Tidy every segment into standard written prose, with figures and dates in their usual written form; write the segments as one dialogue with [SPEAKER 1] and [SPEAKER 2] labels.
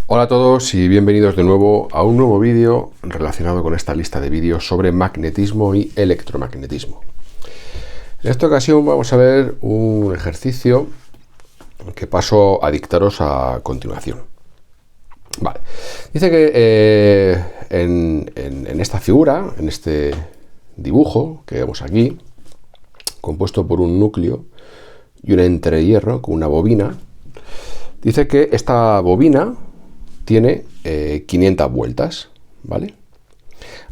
[SPEAKER 1] Hola a todos y bienvenidos de nuevo a un nuevo vídeo relacionado con esta lista de vídeos sobre magnetismo y electromagnetismo. En esta ocasión vamos a ver un ejercicio que paso a dictaros a continuación. Vale. Dice que en esta figura, en este dibujo que vemos aquí, compuesto por un núcleo y un entrehierro con una bobina, dice que esta bobina tiene 500 vueltas, ¿vale?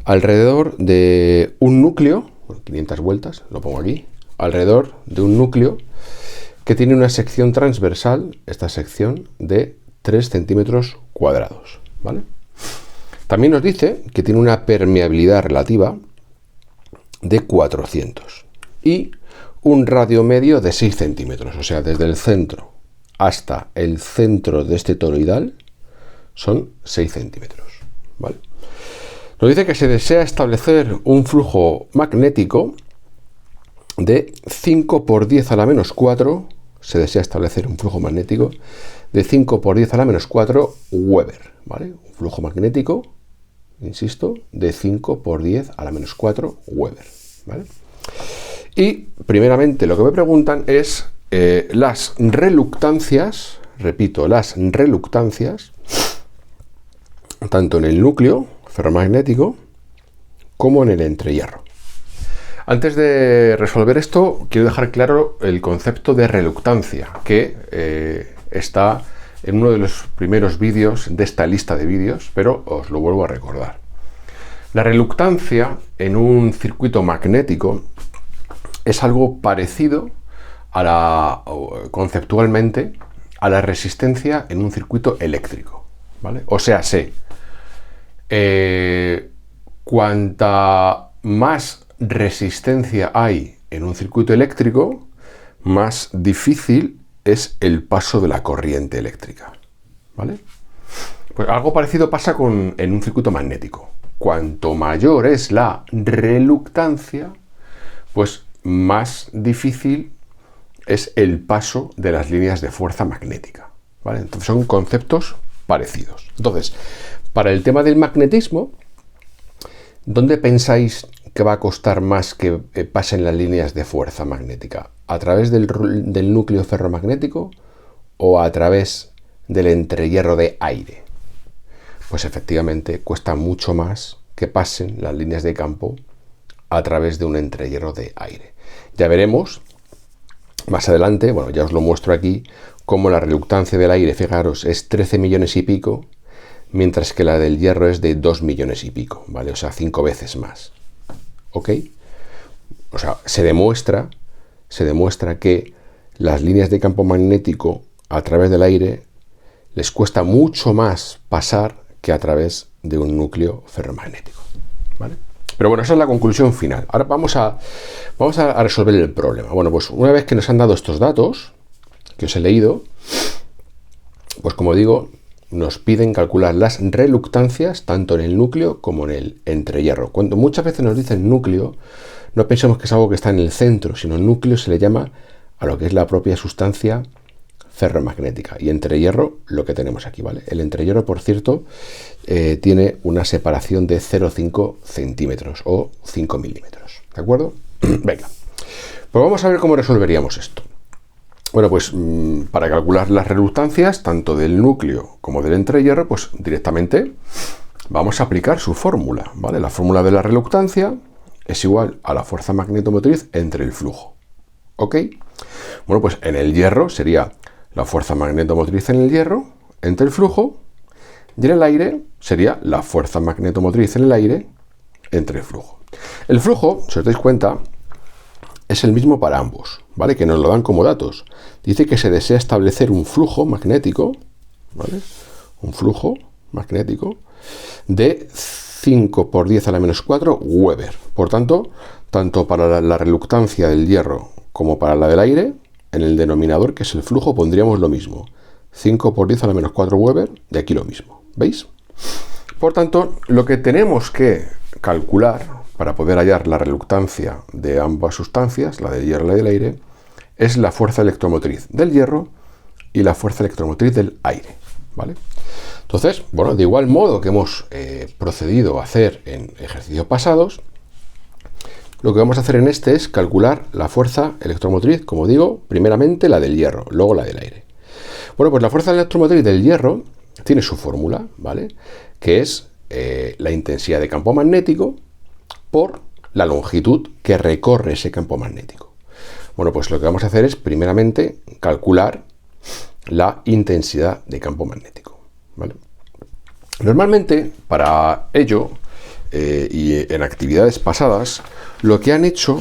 [SPEAKER 1] Alrededor de un núcleo, 500 vueltas, lo pongo aquí, alrededor de un núcleo que tiene una sección transversal, esta sección de 3 centímetros cuadrados, ¿vale? También nos dice que tiene una permeabilidad relativa de 400 y un radio medio de 6 centímetros, o sea, desde el centro hasta el centro de este toroidal son 6 centímetros, ¿vale? Nos dice que se desea establecer un flujo magnético de 5 por 10 a la menos 4, se desea establecer un flujo magnético de 5 por 10 a la menos 4 Weber, ¿vale? Un flujo magnético, insisto, de 5 por 10 a la menos 4 Weber, ¿vale? Y primeramente lo que me preguntan es las reluctancias, repito, las reluctancias, tanto en el núcleo ferromagnético como en el entrehierro. Antes de resolver esto, quiero dejar claro el concepto de reluctancia, que está en uno de los primeros vídeos de esta lista de vídeos, pero os lo vuelvo a recordar. La reluctancia en un circuito magnético es algo parecido conceptualmente a la resistencia en un circuito eléctrico, ¿vale? O sea, cuanta más resistencia hay en un circuito eléctrico, más difícil es el paso de la corriente eléctrica, ¿vale? Pues algo parecido pasa en un circuito magnético. Cuanto mayor es la reluctancia, pues más difícil es el paso de las líneas de fuerza magnética, ¿vale? Entonces son conceptos parecidos. Entonces, para el tema del magnetismo, ¿dónde pensáis que va a costar más que pasen las líneas de fuerza magnética? ¿A través del núcleo ferromagnético o a través del entrehierro de aire? Pues efectivamente cuesta mucho más que pasen las líneas de campo a través de un entrehierro de aire. Ya veremos más adelante, bueno, ya os lo muestro aquí, cómo la reluctancia del aire, fijaros, es 13 millones y pico, mientras que la del hierro es de 2 millones y pico, ¿vale? O sea, 5 veces más. ¿Ok? O sea, se demuestra que las líneas de campo magnético a través del aire les cuesta mucho más pasar que a través de un núcleo ferromagnético, ¿vale? Pero bueno, esa es la conclusión final. Ahora vamos a resolver el problema. Bueno, pues una vez que nos han dado estos datos que os he leído, pues como digo, nos piden calcular las reluctancias tanto en el núcleo como en el entrehierro. Cuando muchas veces nos dicen núcleo, no pensemos que es algo que está en el centro, sino núcleo se le llama a lo que es la propia sustancia ferromagnética, y entrehierro lo que tenemos aquí, ¿vale? El entrehierro, por cierto, tiene una separación de 0,5 centímetros o 5 milímetros, ¿de acuerdo? Venga, pues vamos a ver cómo resolveríamos esto. Bueno, pues para calcular las reluctancias tanto del núcleo como del entrehierro, pues directamente vamos a aplicar su fórmula, ¿vale? La fórmula de la reluctancia es igual a la fuerza magnetomotriz entre el flujo, ¿ok? Bueno, pues en el hierro sería la fuerza magnetomotriz en el hierro entre el flujo, y en el aire sería la fuerza magnetomotriz en el aire entre el flujo. El flujo, si os dais cuenta, es el mismo para ambos, ¿vale? Que nos lo dan como datos. Dice que se desea establecer un flujo magnético, ¿vale? Un flujo magnético de 5 por 10 a la menos 4 Weber. Por tanto, tanto para la reluctancia del hierro como para la del aire, en el denominador, que es el flujo, pondríamos lo mismo. 5 por 10 a la menos 4 Weber, y aquí lo mismo. ¿Veis? Por tanto, lo que tenemos que calcular para poder hallar la reluctancia de ambas sustancias, la del hierro y la del aire, es la fuerza electromotriz del hierro y la fuerza electromotriz del aire. ¿vale? Entonces, bueno, de igual modo que hemos procedido a hacer en ejercicios pasados, lo que vamos a hacer en este es calcular la fuerza electromotriz, como digo, primeramente la del hierro, luego la del aire. Bueno, pues la fuerza electromotriz del hierro tiene su fórmula, ¿vale? Que es la intensidad de campo magnético por la longitud que recorre ese campo magnético. Bueno, pues lo que vamos a hacer es primeramente calcular la intensidad de campo magnético, ¿vale? Normalmente, para ello, y en actividades pasadas, lo que han hecho,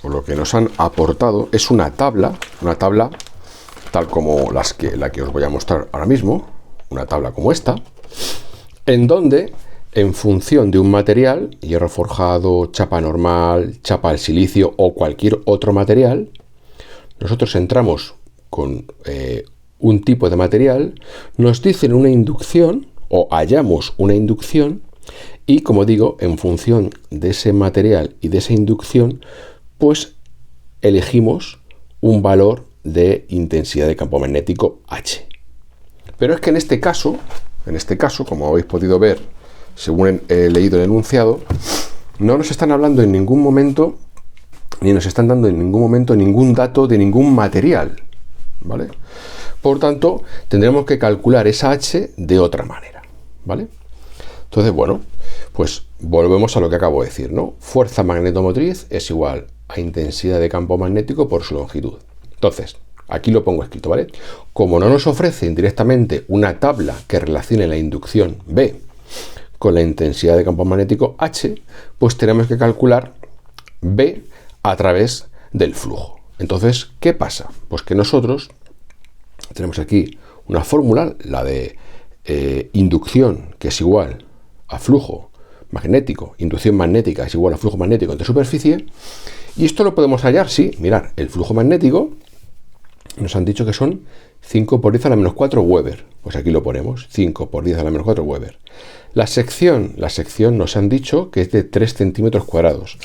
[SPEAKER 1] o lo que nos han aportado, es una tabla tal como la que os voy a mostrar ahora mismo, una tabla como esta, en donde, en función de un material, hierro forjado, chapa normal, chapa al silicio o cualquier otro material, nosotros entramos con un tipo de material, nos dicen una inducción o hallamos una inducción y, como digo, en función de ese material y de esa inducción, pues elegimos un valor de intensidad de campo magnético H. Pero es que en este caso, como habéis podido ver, según he leído el enunciado, no nos están hablando en ningún momento, ni nos están dando en ningún momento ningún dato de ningún material, ¿vale? Por tanto, tendremos que calcular esa H de otra manera, ¿vale? Entonces, bueno, pues volvemos a lo que acabo de decir, ¿no? Fuerza magnetomotriz es igual a intensidad de campo magnético por su longitud. Entonces, aquí lo pongo escrito, ¿vale? Como no nos ofrecen directamente una tabla que relacione la inducción B con la intensidad de campo magnético H, pues tenemos que calcular B a través del flujo. Entonces, ¿qué pasa? Pues que nosotros tenemos aquí una fórmula, la de inducción, que es igual a flujo magnético, inducción magnética es igual a flujo magnético entre superficie, y esto lo podemos hallar, sí, mirad, el flujo magnético nos han dicho que son 5 por 10 a la menos 4 Weber, pues aquí lo ponemos, 5 por 10 a la menos 4 Weber. La sección nos han dicho que es de 3 centímetros cuadrados.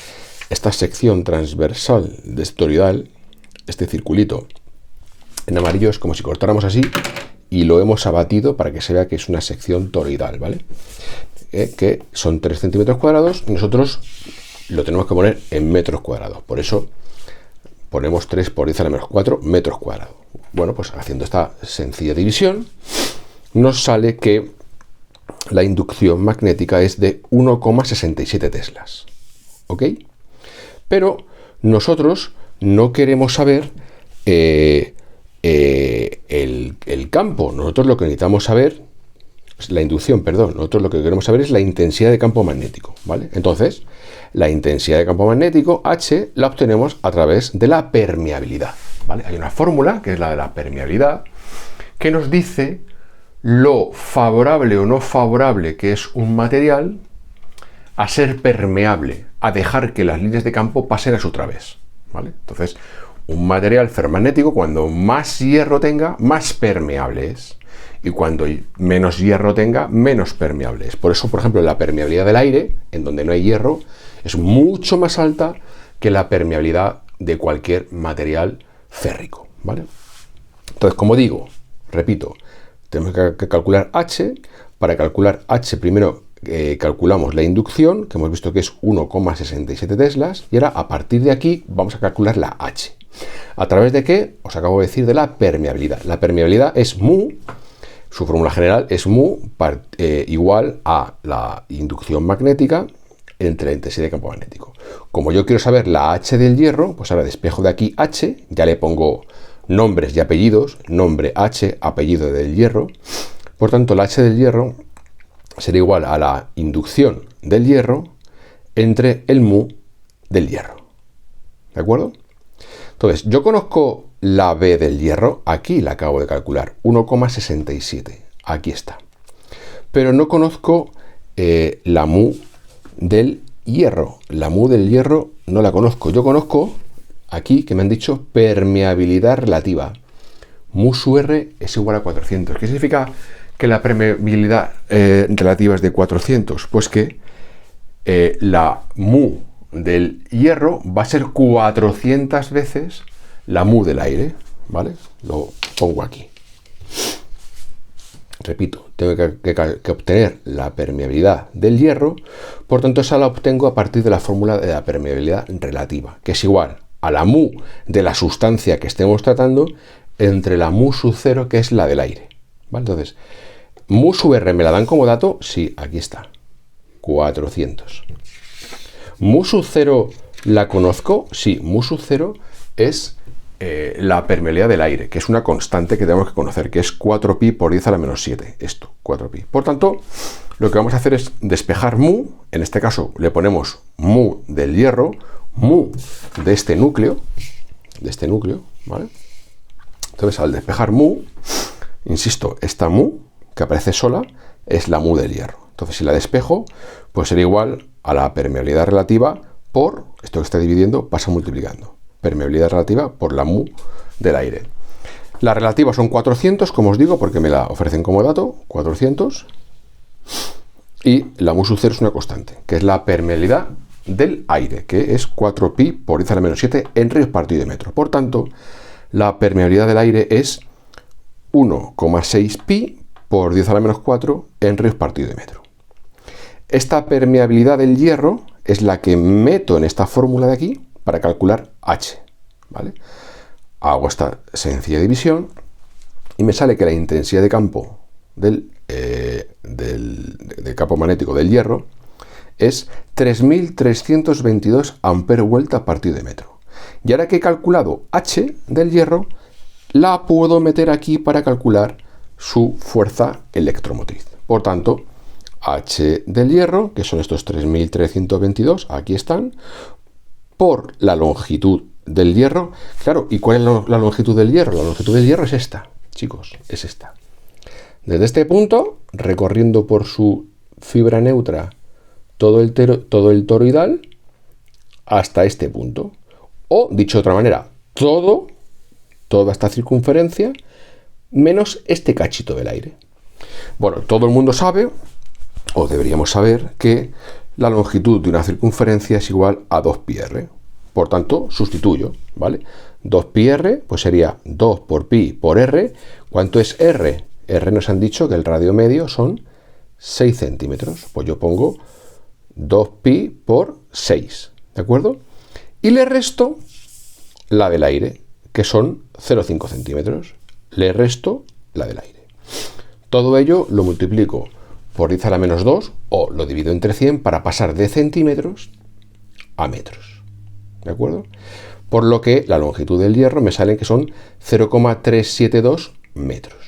[SPEAKER 1] Esta sección transversal de toroidal, este circulito en amarillo, es como si cortáramos así y lo hemos abatido para que se vea que es una sección toroidal, ¿vale? Que son 3 centímetros cuadrados y nosotros lo tenemos que poner en metros cuadrados. Por eso ponemos 3 por 10 a la menos 4 metros cuadrados. Bueno, pues haciendo esta sencilla división, nos sale que la inducción magnética es de 1,67 teslas. ¿Ok? Pero nosotros no queremos saber el campo. Nosotros lo que necesitamos saber, la inducción, perdón, nosotros lo que queremos saber es la intensidad de campo magnético, ¿vale? Entonces, la intensidad de campo magnético, H, la obtenemos a través de la permeabilidad, ¿vale? Hay una fórmula, que es la de la permeabilidad, que nos dice lo favorable o no favorable que es un material a ser permeable, a dejar que las líneas de campo pasen a su través, ¿vale? Entonces, un material ferromagnético, cuando más hierro tenga, más permeable es. Y cuando menos hierro tenga, menos permeable es. Por eso, por ejemplo, la permeabilidad del aire, en donde no hay hierro, es mucho más alta que la permeabilidad de cualquier material férrico, ¿vale? Entonces, como digo, repito, tenemos que calcular H. Para calcular H, primero calculamos la inducción, que hemos visto que es 1,67 teslas, y ahora a partir de aquí vamos a calcular la H. ¿A través de qué? Os acabo de decir de la permeabilidad. La permeabilidad es mu, su fórmula general es mu igual a la inducción magnética entre la intensidad de campo magnético. Como yo quiero saber la H del hierro, pues ahora despejo de aquí H, ya le pongo nombres y apellidos, nombre H, apellido del hierro. Por tanto, la H del hierro será igual a la inducción del hierro entre el mu del hierro. ¿De acuerdo? Entonces, yo conozco la B del hierro, aquí la acabo de calcular, 1,67, aquí está. Pero no conozco la mu del hierro. La mu del hierro no la conozco. Yo conozco aquí que me han dicho permeabilidad relativa. Mu su R es igual a 400. ¿Qué significa que la permeabilidad relativa es de 400? Pues que la mu del hierro va a ser 400 veces la mu del aire, ¿vale? Lo pongo aquí. Repito, tengo que obtener la permeabilidad del hierro, por tanto esa la obtengo a partir de la fórmula de la permeabilidad relativa, que es igual a la mu de la sustancia que estemos tratando entre la mu sub 0, que es la del aire. ¿Vale? Entonces, mu sub r me la dan como dato, sí, aquí está, 400. Mu sub 0 la conozco, sí, mu sub 0 es la permeabilidad del aire, que es una constante que tenemos que conocer, que es 4pi por 10 a la menos 7, esto, 4pi. Por tanto, lo que vamos a hacer es despejar mu, en este caso le ponemos mu del hierro, mu de este núcleo, ¿vale? Entonces, al despejar mu, insisto, esta mu, que aparece sola, es la mu del hierro. Entonces, si la despejo, pues será igual a la permeabilidad relativa por, esto que está dividiendo, pasa multiplicando. Permeabilidad relativa por la mu del aire. La relativa son 400, como os digo, porque me la ofrecen como dato, 400. Y la mu sub 0 es una constante, que es la permeabilidad del aire, que es 4pi por 10 a la menos 7 henrios partido de metro. Por tanto, la permeabilidad del aire es 1,6 pi por 10 a la menos 4 henrios partido de metro. Esta permeabilidad del hierro es la que meto en esta fórmula de aquí para calcular H, ¿vale? Hago esta sencilla división y me sale que la intensidad de campo del campo magnético del hierro es 3.322 amperes-vuelta partido de metro. Y ahora que he calculado H del hierro, la puedo meter aquí para calcular su fuerza electromotriz. Por tanto, H del hierro, que son estos 3.322, aquí están, por la longitud del hierro. Claro, ¿y cuál es la longitud del hierro? La longitud del hierro es esta, chicos, es esta. Desde este punto, recorriendo por su fibra neutra todo el toroidal, hasta este punto. O, dicho de otra manera, toda esta circunferencia, menos este cachito del aire. Bueno, todo el mundo sabe, o deberíamos saber, que la longitud de una circunferencia es igual a 2πr. Por tanto, sustituyo, ¿vale? 2πr, pues sería 2 por pi por r. ¿Cuánto es r? R nos han dicho que el radio medio son 6 centímetros. Pues yo pongo 2pi por 6, ¿de acuerdo? Y le resto la del aire, que son 0,5 centímetros. Le resto la del aire. Todo ello lo multiplico por 10 a la menos 2 o lo divido entre 100 para pasar de centímetros a metros. ¿De acuerdo? Por lo que la longitud del hierro me sale que son 0,372 metros.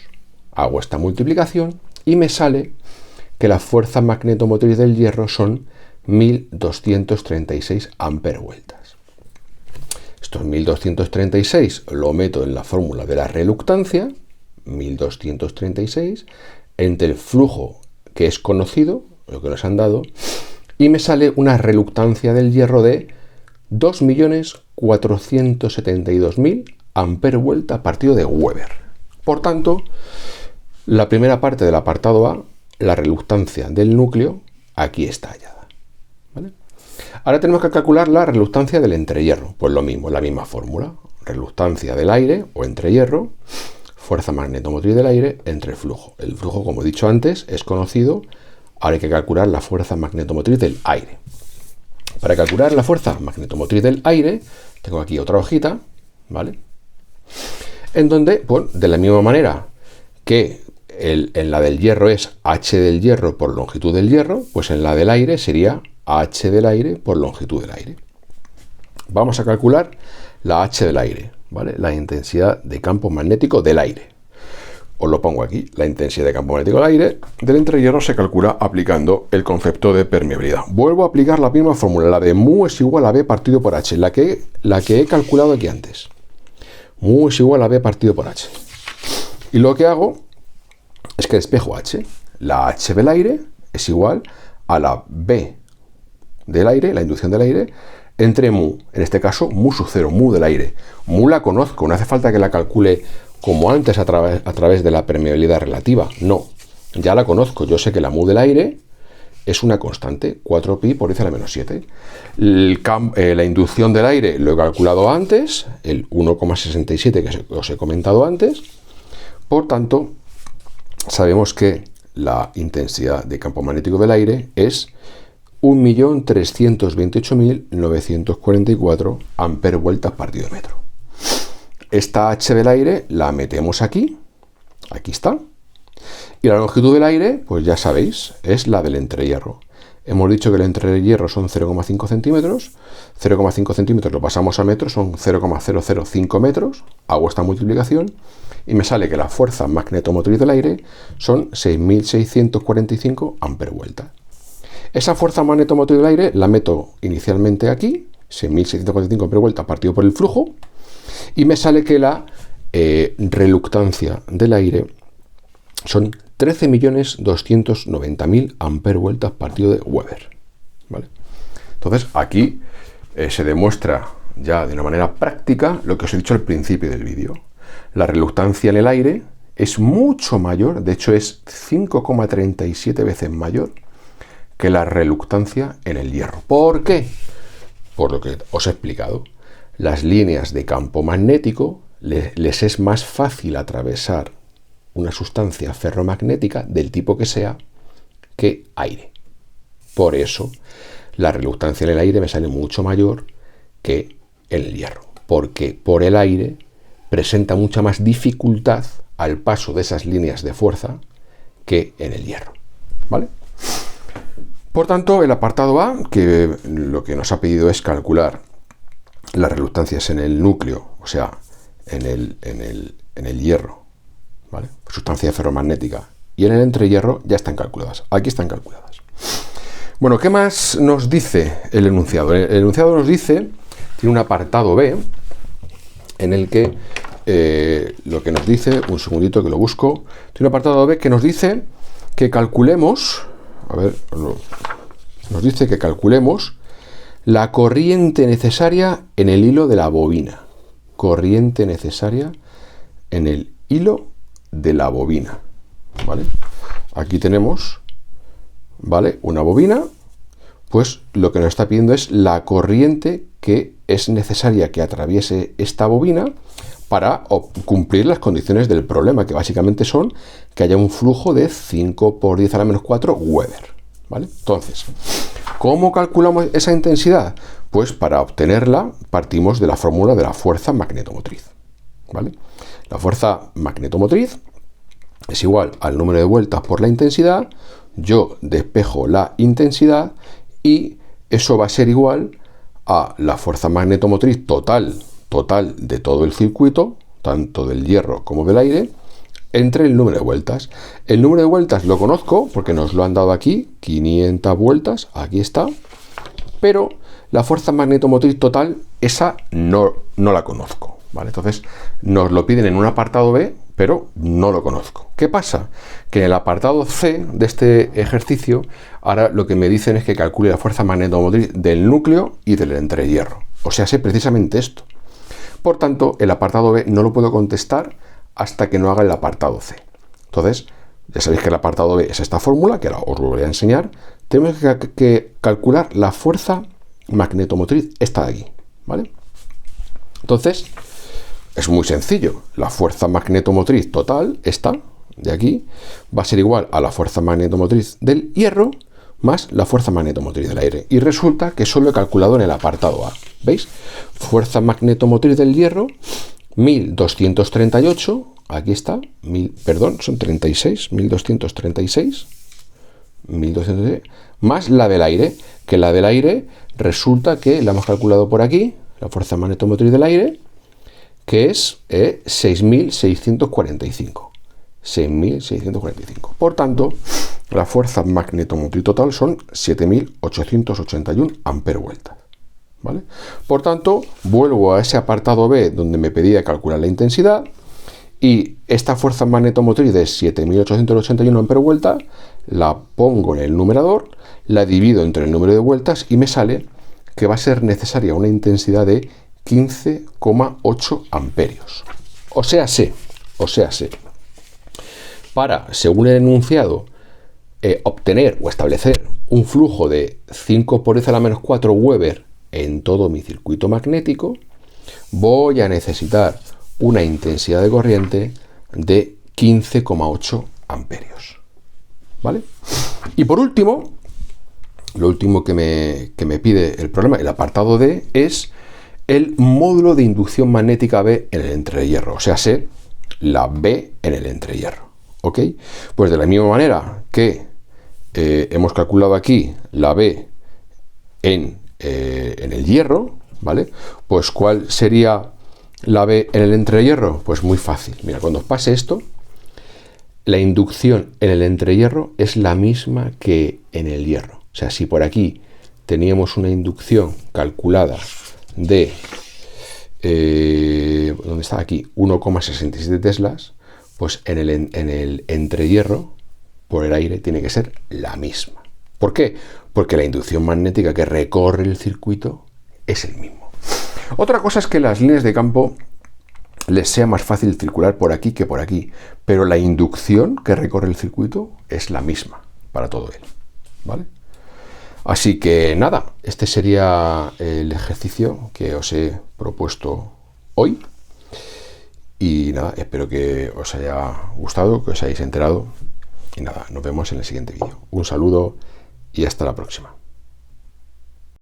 [SPEAKER 1] Hago esta multiplicación y me sale que la fuerza magnetomotriz del hierro son 1236 amperes-vueltas. Estos 1236 lo meto en la fórmula de la reluctancia, 1236, entre el flujo que es conocido, lo que nos han dado, y me sale una reluctancia del hierro de 2.472.000 amperes-vuelta partido de Weber. Por tanto, la primera parte del apartado A, la reluctancia del núcleo, aquí está hallada, ¿vale? Ahora tenemos que calcular la reluctancia del entrehierro. Pues lo mismo, la misma fórmula. Reluctancia del aire o entrehierro, fuerza magnetomotriz del aire entre el flujo. El flujo, como he dicho antes, es conocido. Ahora hay que calcular la fuerza magnetomotriz del aire. Para calcular la fuerza magnetomotriz del aire, tengo aquí otra hojita, ¿vale? En donde, pues, de la misma manera que en la del hierro es H del hierro por longitud del hierro, pues en la del aire sería H del aire por longitud del aire. Vamos a calcular la H del aire, ¿vale? La intensidad de campo magnético del aire. Os lo pongo aquí. La intensidad de campo magnético del aire del entrehierro se calcula aplicando el concepto de permeabilidad. Vuelvo a aplicar la misma fórmula. La de mu es igual a B partido por H. La que he calculado aquí antes. Mu es igual a B partido por H. Y lo que hago es que despejo H. La H del aire es igual a la B del aire, la inducción del aire, entre mu, en este caso mu sub 0, mu del aire. Mu la conozco, no hace falta que la calcule como antes a través de la permeabilidad relativa. No, ya la conozco. Yo sé que la mu del aire es una constante, 4pi por 10 a la menos 7. La inducción del aire lo he calculado antes, el 1,67 que os he comentado antes. Por tanto, sabemos que la intensidad de campo magnético del aire es 1.328.944 amperes-vueltas partido de metro. Esta H del aire la metemos aquí está, y la longitud del aire, pues ya sabéis, es la del entrehierro. Hemos dicho que el entrehierro son 0,5 centímetros, 0,5 centímetros lo pasamos a metros, son 0,005 metros, hago esta multiplicación, y me sale que la fuerza magnetomotriz del aire son 6.645 amperes-vueltas. Esa fuerza magnetomotriz del aire la meto inicialmente aquí, 6.645 amperes-vueltas partido por el flujo, y me sale que la reluctancia del aire son 13.290.000 amperes-vueltas partido de Weber. ¿Vale? Entonces aquí se demuestra ya de una manera práctica lo que os he dicho al principio del vídeo. La reluctancia en el aire es mucho mayor, de hecho es 5,37 veces mayor que la reluctancia en el hierro. ¿Por qué? Por lo que os he explicado. Las líneas de campo magnético les es más fácil atravesar una sustancia ferromagnética del tipo que sea que aire. Por eso la reluctancia en el aire me sale mucho mayor que en el hierro, porque por el aire presenta mucha más dificultad al paso de esas líneas de fuerza que en el hierro. ¿Vale? Por tanto, el apartado A, que lo que nos ha pedido es calcular las reluctancias en el núcleo, o sea, en el hierro, ¿vale? Sustancia ferromagnética, y en el entrehierro ya están calculadas. Aquí están calculadas. Bueno, ¿qué más nos dice el enunciado? El enunciado nos dice, tiene un apartado B, en el que lo que nos dice, un segundito que lo busco, tiene un apartado B que nos dice que calculemos, nos dice que calculemos la corriente necesaria en el hilo de la bobina. Corriente necesaria en el hilo de la bobina. ¿Vale? Aquí tenemos, ¿vale?, una bobina, pues lo que nos está pidiendo es la corriente que es necesaria que atraviese esta bobina para cumplir las condiciones del problema, que básicamente son que haya un flujo de 5 por 10 a la menos 4 Weber. ¿Vale? Entonces, ¿cómo calculamos esa intensidad? Pues para obtenerla partimos de la fórmula de la fuerza magnetomotriz. ¿Vale? La fuerza magnetomotriz es igual al número de vueltas por la intensidad. Yo despejo la intensidad y eso va a ser igual a la fuerza magnetomotriz total de todo el circuito, tanto del hierro como del aire, entre el número de vueltas. El número de vueltas lo conozco porque nos lo han dado aquí, 500 vueltas, aquí está, pero la fuerza magnetomotriz total, esa no la conozco, ¿vale? Entonces nos lo piden en un apartado B, pero no lo conozco. ¿Qué pasa? Que en el apartado C de este ejercicio, ahora lo que me dicen es que calcule la fuerza magnetomotriz del núcleo y del entrehierro. O sea, sé precisamente esto. Por tanto, el apartado B no lo puedo contestar hasta que no haga el apartado C. Entonces, ya sabéis que el apartado B es esta fórmula, que ahora os lo voy a enseñar. Tenemos que calcular la fuerza magnetomotriz, esta de aquí, ¿vale? Entonces, es muy sencillo. La fuerza magnetomotriz total, esta de aquí, va a ser igual a la fuerza magnetomotriz del hierro más la fuerza magnetomotriz del aire. Y resulta que eso lo he calculado en el apartado A. ¿Veis? Fuerza magnetomotriz del hierro, 1238, aquí está, son 36, 1236, más la del aire, que la del aire resulta que la hemos calculado por aquí, la fuerza magnetomotriz del aire, que es 6.645. 6.645. Por tanto, la fuerza magnetomotriz total son 7.881 amperes-vueltas. ¿Vale? Por tanto, vuelvo a ese apartado B donde me pedía calcular la intensidad y esta fuerza magnetomotriz de 7.881 amperes-vueltas la pongo en el numerador, la divido entre el número de vueltas y me sale que va a ser necesaria una intensidad de 15,8 amperios. O sea, para, según el enunciado, obtener o establecer un flujo de 5 por 10 a la menos 4 Weber en todo mi circuito magnético, voy a necesitar una intensidad de corriente de 15,8 amperios. ¿Vale? Y por último, lo último que me pide el problema, el apartado D, es el módulo de inducción magnética B en el entrehierro, o sea, sé la B en el entrehierro. ¿Ok? Pues de la misma manera que hemos calculado aquí la B en el hierro, ¿vale? Pues ¿cuál sería la B en el entrehierro? Pues muy fácil. Mira, cuando pase esto, la inducción en el entrehierro es la misma que en el hierro. O sea, si por aquí teníamos una inducción calculada de, ¿dónde está? Aquí, 1,67 teslas, pues en el entrehierro, por el aire, tiene que ser la misma. ¿Por qué? Porque la inducción magnética que recorre el circuito es el mismo. Otra cosa es que las líneas de campo les sea más fácil circular por aquí que por aquí, pero la inducción que recorre el circuito es la misma para todo él, ¿vale? Así que nada, este sería el ejercicio que os he propuesto hoy. Y nada, espero que os haya gustado, que os hayáis enterado. Y nada, nos vemos en el siguiente vídeo. Un saludo y hasta la próxima.